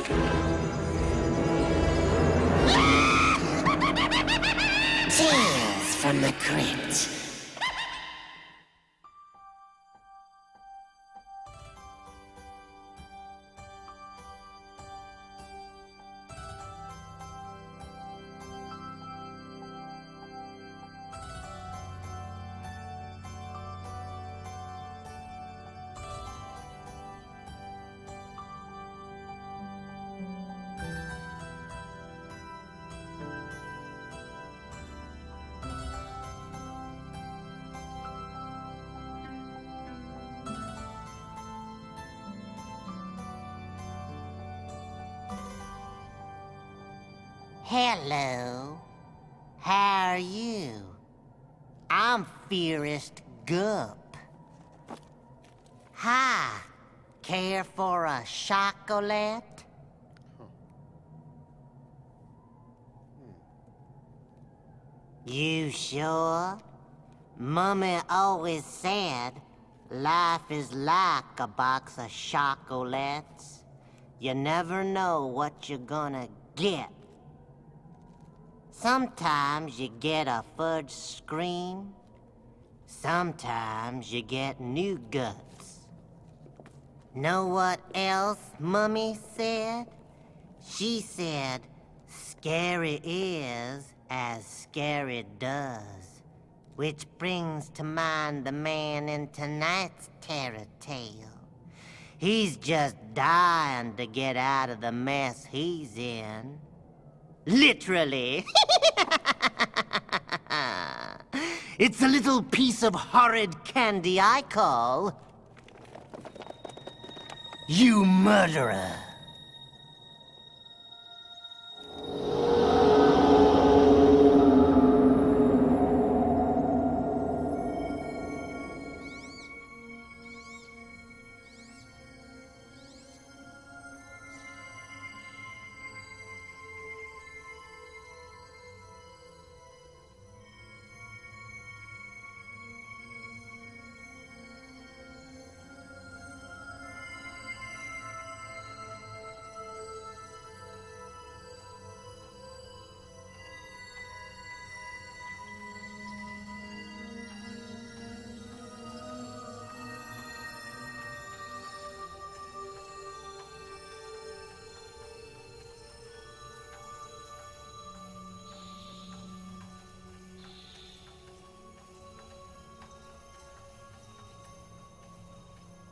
Tales from the Crypt. Hello. How are you? I'm Fearest Gup. Hi. Care for a chocolate? You sure? Mummy always said life is like a box of chocolates. You never know what you're gonna get. Sometimes you get a fudge scream. Sometimes you get new guts. Know what else Mummy said? She said, scary is as scary does. Which brings to mind the man in tonight's terror tale. He's just dying to get out of the mess he's in. Literally. It's a little piece of horrid candy I call you murderer.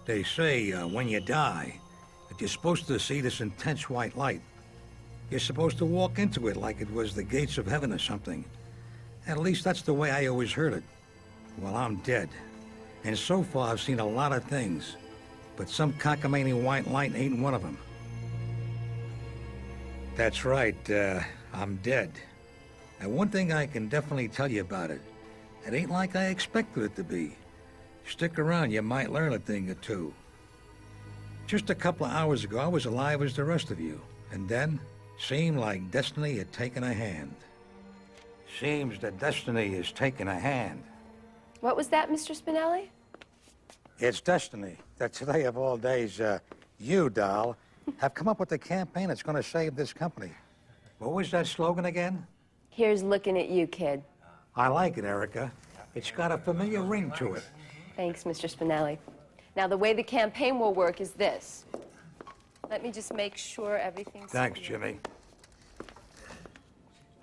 They say when you die, that you're supposed to see this intense white light. You're supposed to walk into it like it was the gates of heaven or something. At least that's the way I always heard it. Well, I'm dead. And so far I've seen a lot of things. But some cockamamie white light ain't one of them. That's right, I'm dead. And one thing I can definitely tell you about it, it ain't like I expected it to be. Stick around, you might learn a thing or two. Just a couple of hours ago, I was alive as the rest of you. And then, seemed like destiny had taken a hand. Seems that destiny has taken a hand. What was that, Mr. Spinelli? It's destiny that today of all days, you, doll, have come up with a campaign that's going to save this company. What was that slogan again? Here's looking at you, kid. I like it, Erica. It's got a familiar ring to it. Thanks, Mr. Spinelli. Now, the way the campaign will work is this. Let me just make sure everything's... Thanks, Jimmy.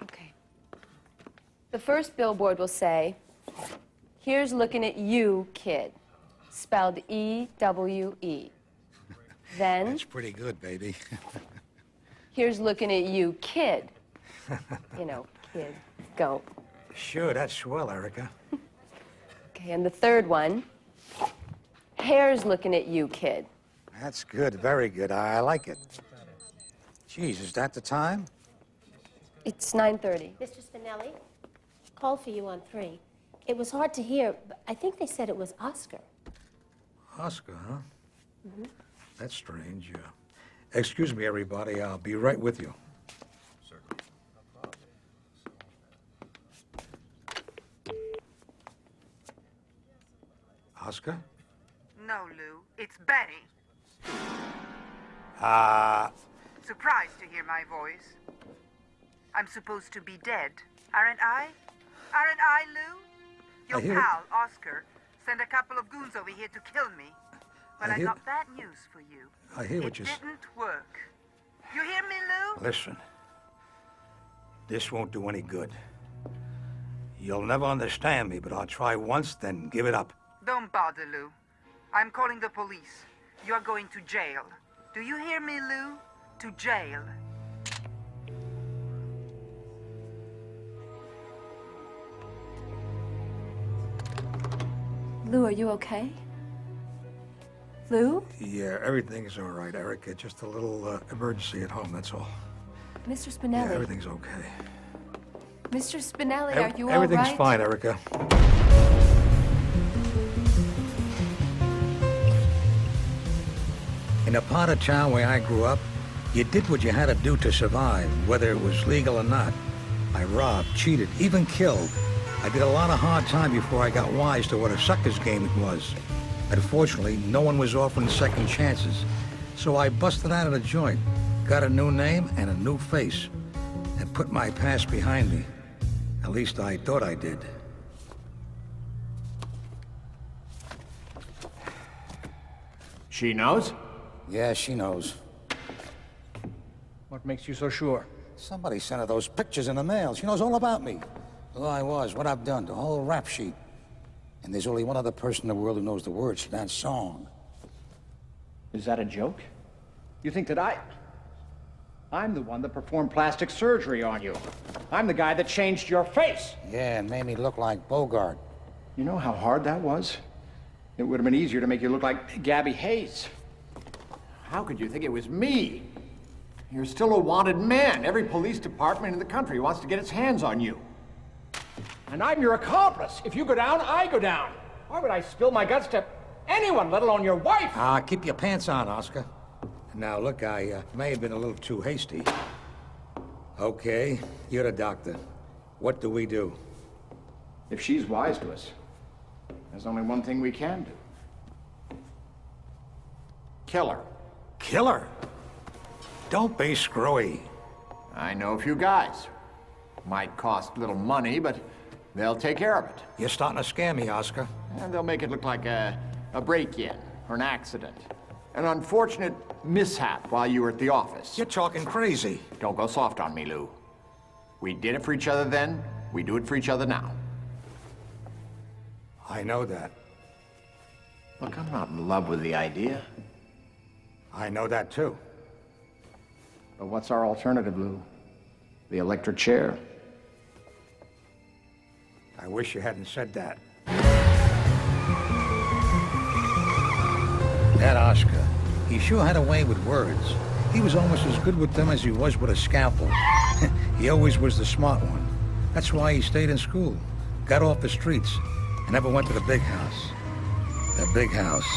Okay. The first billboard will say, here's looking at you, kid. Spelled E-W-E. Then... That's pretty good, baby. Here's looking at you, kid. You know, kid. Go. Sure, that's swell, Erica. Okay, and the third one, hair's looking at you, kid. That's good, very good. I like it. Geez, is that the time? It's 9:30. Mr. Spinelli, called for you on 3. It was hard to hear, but I think they said it was Oscar. Oscar, huh? Mm-hmm. That's strange. Excuse me, everybody. I'll be right with you. Oscar? No, Lou. It's Betty. surprised to hear my voice. I'm supposed to be dead, aren't I? Aren't I, Lou? I hear Your it. pal, Oscar, sent a couple of goons over here to kill me. But I I hear- got bad news for you. I hear what It you didn't work. You hear me, Lou? Listen. This won't do any good. You'll never understand me, but I'll try once, then give it up. Don't bother, Lou. I'm calling the police. You're going to jail. Do you hear me, Lou? To jail. Lou, are you okay? Lou? Yeah, everything's all right, Erica. Just a little emergency at home, that's all. Mr. Yeah, Spinelli. everything's okay. Mr. Spinelli, are you all right? Everything's fine, Erica. In a part of town where I grew up, you did what you had to do to survive, whether it was legal or not. I robbed, cheated, even killed. I did a lot of hard time before I got wise to what a sucker's game it was. Unfortunately, no one was offering second chances. So I busted out of the joint, got a new name and a new face, and put my past behind me. At least I thought I did. She knows? Yeah, she knows. What makes you so sure? Somebody sent her those pictures in the mail. She knows all about me. Who I was, what I've done, the whole rap sheet. And there's only one other person in the world who knows the words to that song. Is that a joke? You think that I'm the one that performed plastic surgery on you. I'm the guy that changed your face. Yeah, and made me look like Bogart. You know how hard that was? It would have been easier to make you look like Gabby Hayes. How could you think it was me? You're still a wanted man. Every police department in the country wants to get its hands on you. And I'm your accomplice. If you go down, I go down. Why would I spill my guts to anyone, let alone your wife? Keep your pants on, Oscar. Now, look, I may have been a little too hasty. Okay, you're the doctor. What do we do? If she's wise to us, there's only one thing we can do. Kill her. Kill her? Don't be screwy. I know a few guys. Might cost little money, but they'll take care of it. You're starting to scare me, Oscar. And they'll make it look like a break-in or an accident. An unfortunate mishap while you were at the office. You're talking crazy. Don't go soft on me, Lou. We did it for each other then. We do it for each other now. I know that. Look, I'm not in love with the idea. I know that, too. But what's our alternative, Lou? The electric chair? I wish you hadn't said that. That Oscar, he sure had a way with words. He was almost as good with them as he was with a scalpel. He always was the smart one. That's why he stayed in school, got off the streets, and never went to the big house. The big house.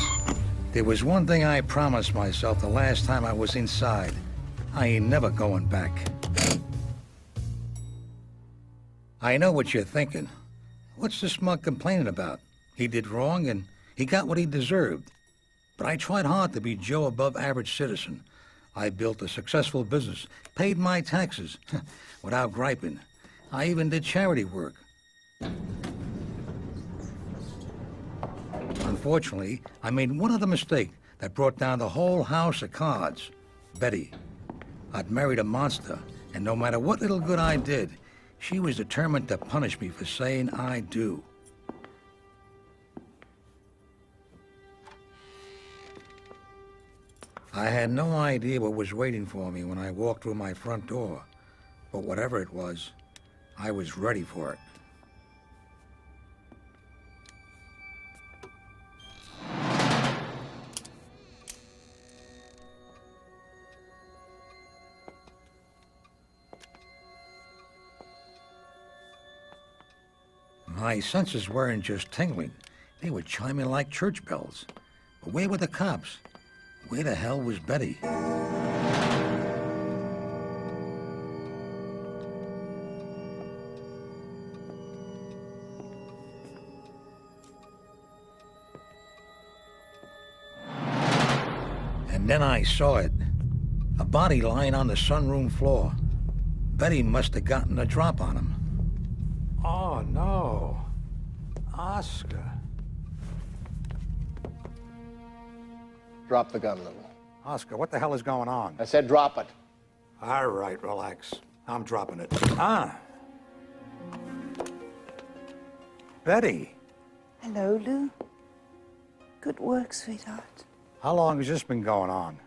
There was one thing I promised myself the last time I was inside. I ain't never going back. I know what you're thinking. What's the smug complaining about? He did wrong and he got what he deserved. But I tried hard to be Joe above average citizen. I built a successful business, paid my taxes, without griping. I even did charity work. Unfortunately, I made one other mistake that brought down the whole house of cards. Betty. I'd married a monster, and no matter what little good I did, she was determined to punish me for saying I do. I had no idea what was waiting for me when I walked through my front door, but whatever it was, I was ready for it. My senses weren't just tingling. They were chiming like church bells. But where were the cops? Where the hell was Betty? And then I saw it. A body lying on the sunroom floor. Betty must have gotten a drop on him. Oh, no. Oscar. Drop the gun, Lou. Oscar, what the hell is going on? I said drop it. All right, relax. I'm dropping it. Ah. Betty. Hello, Lou. Good work, sweetheart. How long has this been going on?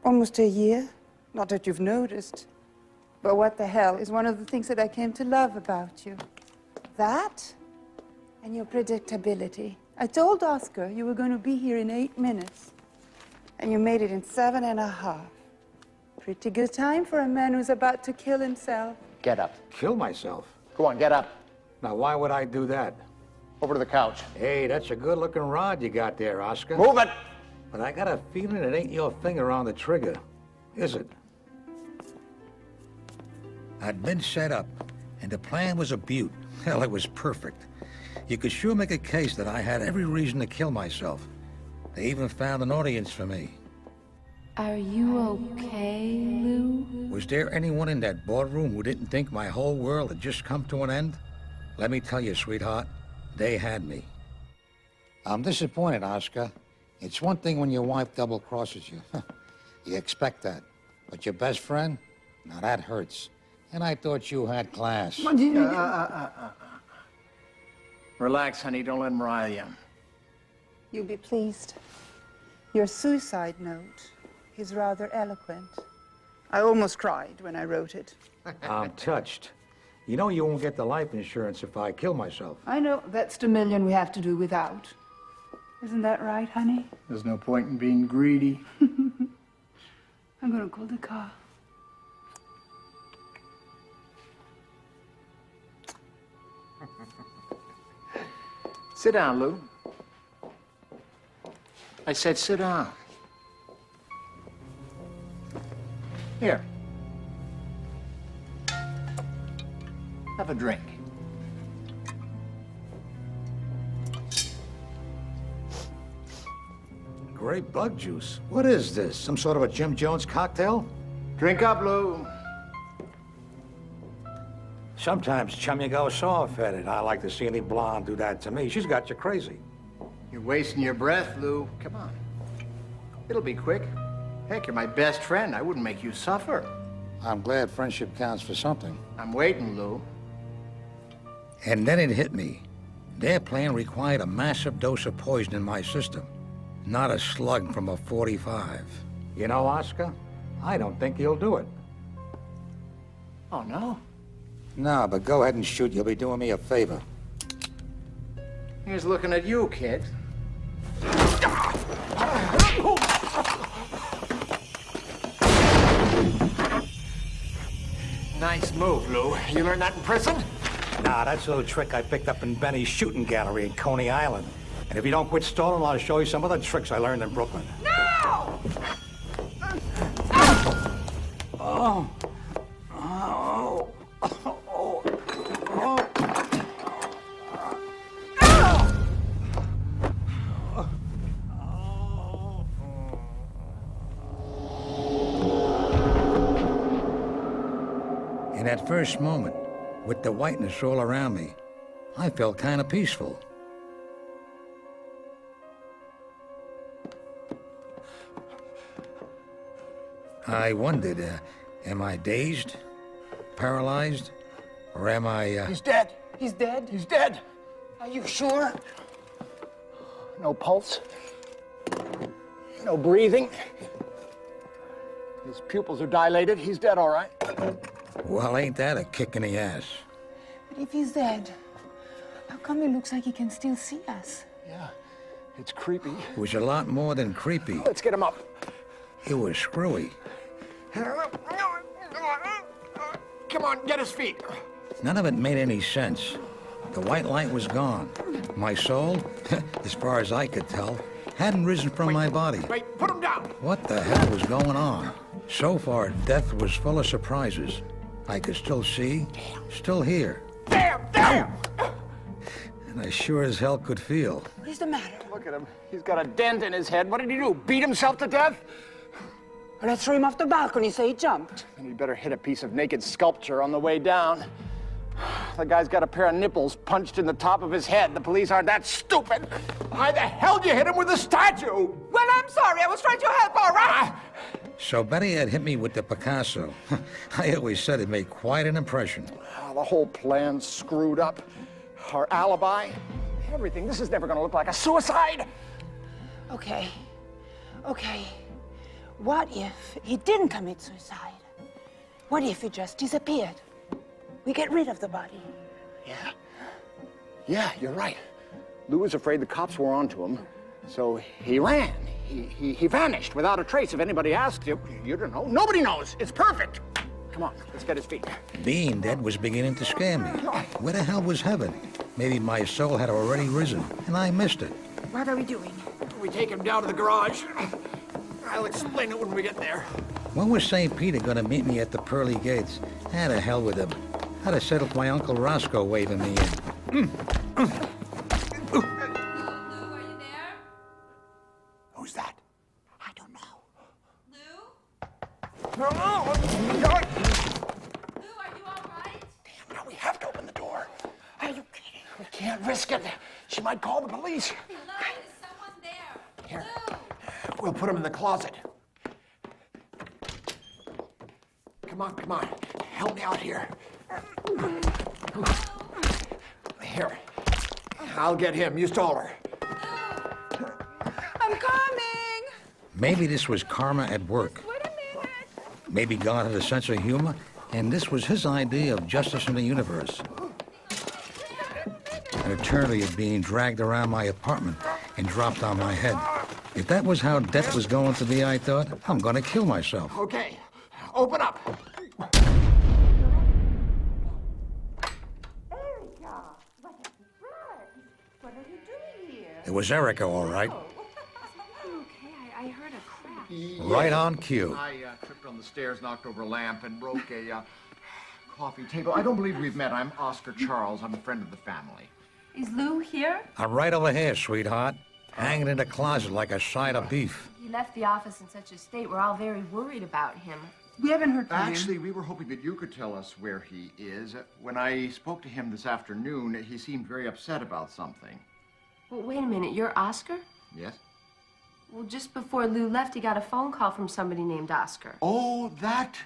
Almost a year. Not that you've noticed. But what the hell is one of the things that I came to love about you? That and your predictability. I told Oscar you were going to be here in 8 minutes. And you made it in 7.5. Pretty good time for a man who's about to kill himself. Get up. Kill myself? Go on, get up. Now, why would I do that? Over to the couch. Hey, that's a good-looking rod you got there, Oscar. Move it! But I got a feeling it ain't your finger on the trigger, is it? I'd been set up, and the plan was a beaut. Hell, it was perfect. You could sure make a case that I had every reason to kill myself. They even found an audience for me. Are you okay, Lou? Was there anyone in that boardroom who didn't think my whole world had just come to an end? Let me tell you, sweetheart, they had me. I'm disappointed, Oscar. It's one thing when your wife double-crosses you. You expect that. But your best friend? Now that hurts. And I thought you had class. Relax, honey. Don't let him rile you. You'll be pleased. Your suicide note is rather eloquent. I almost cried when I wrote it. I'm touched. You know you won't get the life insurance if I kill myself. I know. That's the million we have to do without. Isn't that right, honey? There's no point in being greedy. I'm gonna call the car. Sit down, Lou. I said sit down. Here. Have a drink. Great bug juice. What is this? Some sort of a Jim Jones cocktail? Drink up, Lou. Sometimes, chum, you go soft-headed. I like to see any blonde do that to me. She's got you crazy. You're wasting your breath, Lou. Come on. It'll be quick. Heck, you're my best friend. I wouldn't make you suffer. I'm glad friendship counts for something. I'm waiting, Lou. And then it hit me. Their plan required a massive dose of poison in my system, not a slug from a .45. You know, Oscar, I don't think you'll do it. Oh, no? No, but go ahead and shoot. You'll be doing me a favor. Here's looking at you, kid. Nice move, Lou. You learned that in prison? Nah, that's a little trick I picked up in Benny's shooting gallery in Coney Island. And if you don't quit stalling, I'll show you some other tricks I learned in Brooklyn. No! Oh. In that first moment, with the whiteness all around me, I felt kind of peaceful. I wondered, am I dazed, paralyzed, or am I, He's dead. He's dead. He's dead. Are you sure? No pulse. No breathing. His pupils are dilated. He's dead, all right. Well, ain't that a kick in the ass? But if he's dead, how come it looks like he can still see us? Yeah, it's creepy. It was a lot more than creepy. Let's get him up. It was screwy. Come on, get his feet. None of it made any sense. The white light was gone. My soul, as far as I could tell, hadn't risen from my body. Wait, put him down. What the hell was going on? So far, death was full of surprises. I could still see, still hear, Damn! and I sure as hell could feel. What is the matter? Look at him. He's got a dent in his head. What did he do? Beat himself to death? Or I threw him off the balcony so he jumped. And you better hit a piece of naked sculpture on the way down. The guy's got a pair of nipples punched in the top of his head. The police aren't that stupid. Why the hell did you hit him with a statue? Well, I'm sorry. I was trying to help, all right? So Betty had hit me with the Picasso. I always said it made quite an impression. The whole plan's screwed up. Our alibi, everything. This is never gonna look like a suicide. Okay. What if he didn't commit suicide? What if he just disappeared? We get rid of the body. Yeah, you're right. Lou was afraid the cops were onto him, so he ran. He vanished without a trace. If anybody asked you, you don't know. Nobody knows. It's perfect. Come on, let's get his feet. Being dead was beginning to scare me. Where the hell was heaven? Maybe my soul had already risen, and I missed it. What are we doing? We take him down to the garage. I'll explain it when we get there. When was St. Peter gonna meet me at the pearly gates? Ah, the hell with him. I'd have settled my Uncle Roscoe waving me in. Lou, are you there? Who's that? I don't know. Lou? Lou, are you all right? Damn, now we have to open the door. Are you kidding? We can't risk it. She might call the police. Lou, is someone there? Here. Lou! We'll put him in the closet. Come on. Help me out here. Here. I'll get him. You stall her. I'm coming! Maybe this was karma at work. Wait a minute. Maybe God had a sense of humor, and this was his idea of justice in the universe. An eternity of being dragged around my apartment and dropped on my head. If that was how death was going to be, I thought, I'm gonna kill myself. Okay. Open up. It was Erica, all right. Okay, I heard a crack. Right on cue. I tripped on the stairs, knocked over a lamp, and broke a coffee table. I don't believe we've met. I'm Oscar Charles. I'm a friend of the family. Is Lou here? I'm right over here, sweetheart. Hanging in the closet like a side of beef. He left the office in such a state. We're all very worried about him. We haven't heard from him. Actually, we were hoping that you could tell us where he is. When I spoke to him this afternoon, he seemed very upset about something. Well, wait a minute. You're Oscar? Yes? Well, just before Lou left, he got a phone call from somebody named Oscar. Oh, that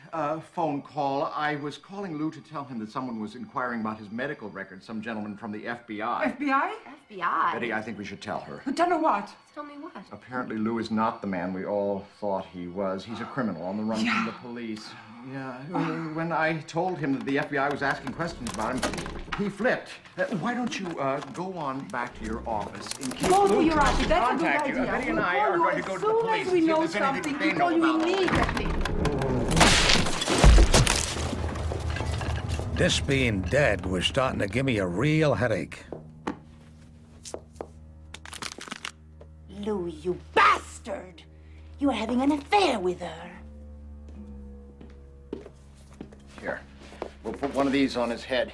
phone call. I was calling Lou to tell him that someone was inquiring about his medical records, some gentleman from the FBI. FBI? FBI? Betty, I think we should tell her. Tell her what? Tell me what? Apparently, Lou is not the man we all thought he was. He's a criminal on the run from the police. Yeah. When I told him that the FBI was asking questions about him, he flipped. Why don't you go on back to your office in case Go to Lou your tries office. to That's a good contact you. idea. Betty and I are going to go to the police we and see know if there's anything something, they know we call you about him. immediately. This being dead was starting to give me a real headache. Lou, you bastard! You are having an affair with her. Here, we'll put one of these on his head.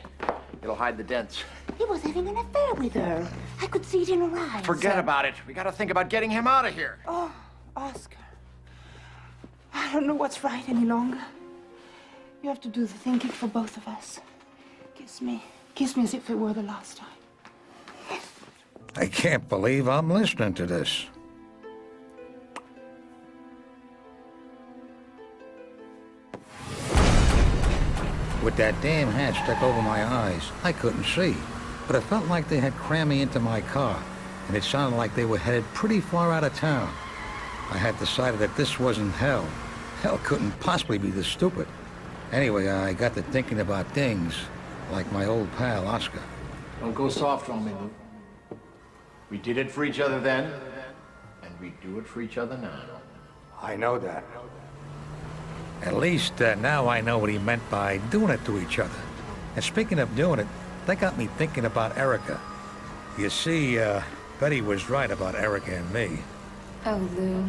It'll hide the dents. He was having an affair with her. I could see it in her eyes. Forget about it. We gotta think about getting him out of here. Oh, Oscar. I don't know what's right any longer. You have to do the thinking for both of us. Kiss me. Kiss me as if it were the last time. I can't believe I'm listening to this. With that damn hat stuck over my eyes, I couldn't see. But it felt like they had crammed me into my car, and it sounded like they were headed pretty far out of town. I had decided that this wasn't hell. Hell couldn't possibly be this stupid. Anyway, I got to thinking about things like my old pal, Oscar. Don't go soft on me, Lou. We did it for each other then, and we do it for each other now. I know that. At least now I know what he meant by doing it to each other. And speaking of doing it, that got me thinking about Erica. You see, Betty was right about Erica and me. Oh, Lou.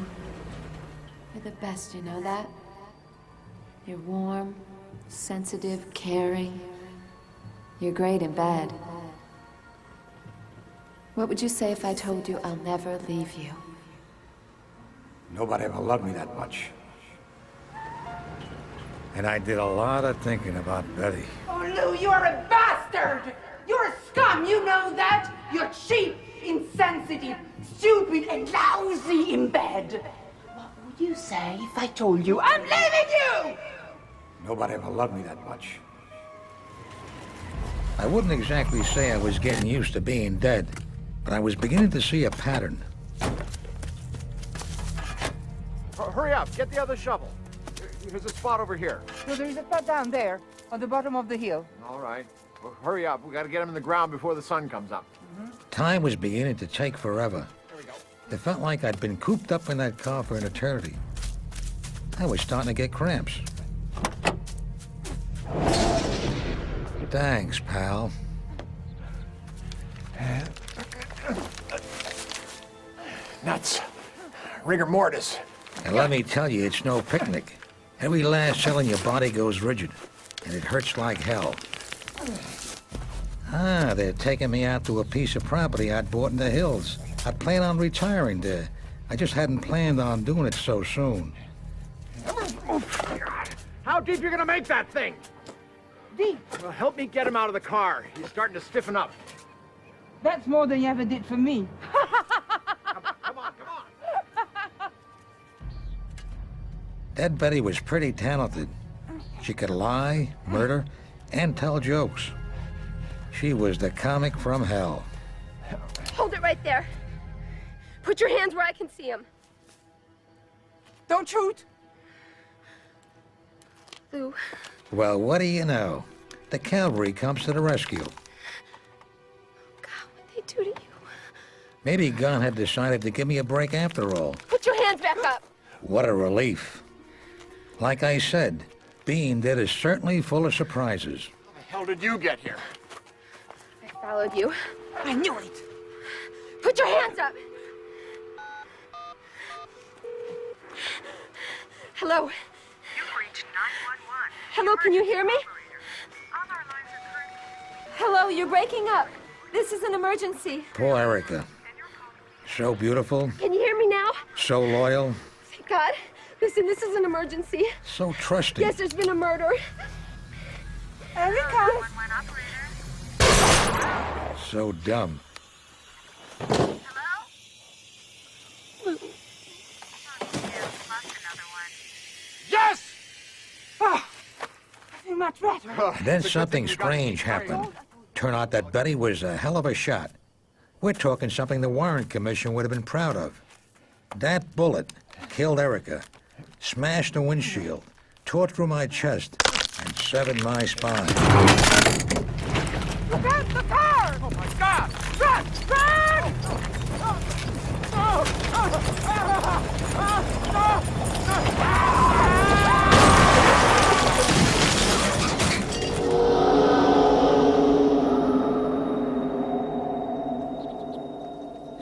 You're the best, you know that? You're warm, sensitive, caring. You're great in bed. What would you say if I told you I'll never leave you? Nobody ever loved me that much. And I did a lot of thinking about Betty. Oh, Lou, you're a bastard! You're a scum, you know that? You're cheap, insensitive, stupid, and lousy in bed. What would you say if I told you I'm leaving you? Nobody ever loved me that much. I wouldn't exactly say I was getting used to being dead, but I was beginning to see a pattern. Hurry up, get the other shovel. There's a spot over here. No, there's a spot down there, on the bottom of the hill. All right. Well, hurry up. We got to get him in the ground before the sun comes up. Time was beginning to take forever. There we go. It felt like I'd been cooped up in that car for an eternity. I was starting to get cramps. Thanks, pal. Nuts. Rigor mortis. And let me tell you, it's no picnic. Every last cell in your body goes rigid, and it hurts like hell. Ah, they're taking me out to a piece of property I'd bought in the hills. I plan on retiring there. I just hadn't planned on doing it so soon. How deep you gonna make that thing? Deep. Well, help me get him out of the car. He's starting to stiffen up. That's more than you ever did for me. Come on. Dead Betty was pretty talented. She could lie, murder, and tell jokes. She was the comic from hell. Hold it right there. Put your hands where I can see them. Don't shoot. Lou, Well, what do you know? The cavalry comes to the rescue. God, what'd they do to you? Maybe Gunn had decided to give me a break after all. Put your hands back up. What a relief. Like I said, being dead is certainly full of surprises. How the hell did you get here? I followed you. I knew it. Put your hands up. Hello. You've reached 911. Hello, can you hear me? All our lines are currently... Hello, you're breaking up. This is an emergency. Poor Erica. So beautiful, Can you hear me now? so loyal, Thank God. Listen, this is an emergency. so trusting. Yes, there's been a murder. Erica. 911 operator. So dumb. Hello? Yeah, lost another one. Yes! I feel much better. And then something strange happened. Turned out that Betty was a hell of a shot. We're talking something the Warren Commission would have been proud of. That bullet killed Erica, smashed the windshield, tore through my chest, and severed my spine. Look out, the car! Oh, my God! Run! Run!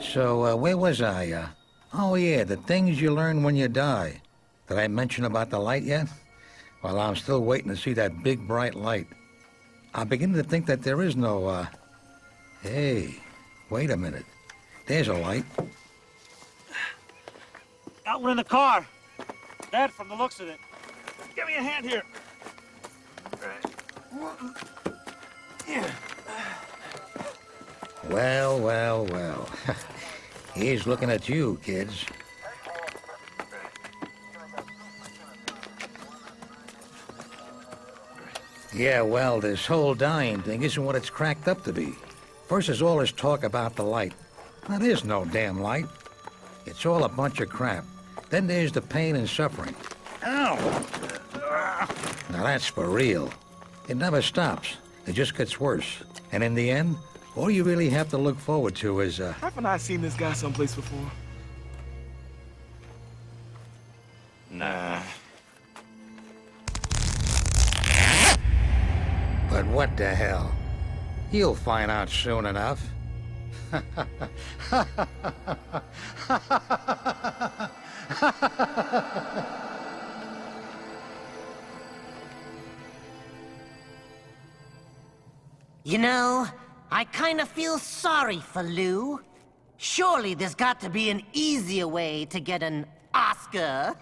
So, where was I? Oh, yeah, the things you learn when you die. Did I mention about the light yet? Well, I'm still waiting to see that big, bright light. I'm beginning to think that there is no, Hey, wait a minute. There's a light. Got one in the car. Dead from the looks of it. Give me a hand here. Well, well, well. He's looking at you, kids. Yeah, well, this whole dying thing isn't what it's cracked up to be. First, there's all this talk about the light. Now, there's no damn light. It's all a bunch of crap. Then there's the pain and suffering. Ow! Now, that's for real. It never stops. It just gets worse. And in the end, all you really have to look forward to is, Haven't I seen this guy someplace before? Nah. But what the hell? You'll find out soon enough. You know, I kind of feel sorry for Lou. Surely there's got to be an easier way to get an Oscar.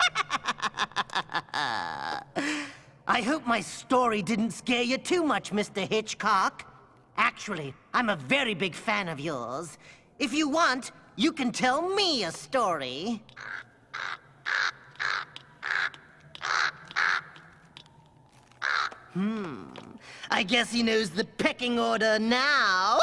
I hope my story didn't scare you too much, Mr. Hitchcock. Actually, I'm a very big fan of yours. If you want, you can tell me a story. I guess he knows the pecking order now.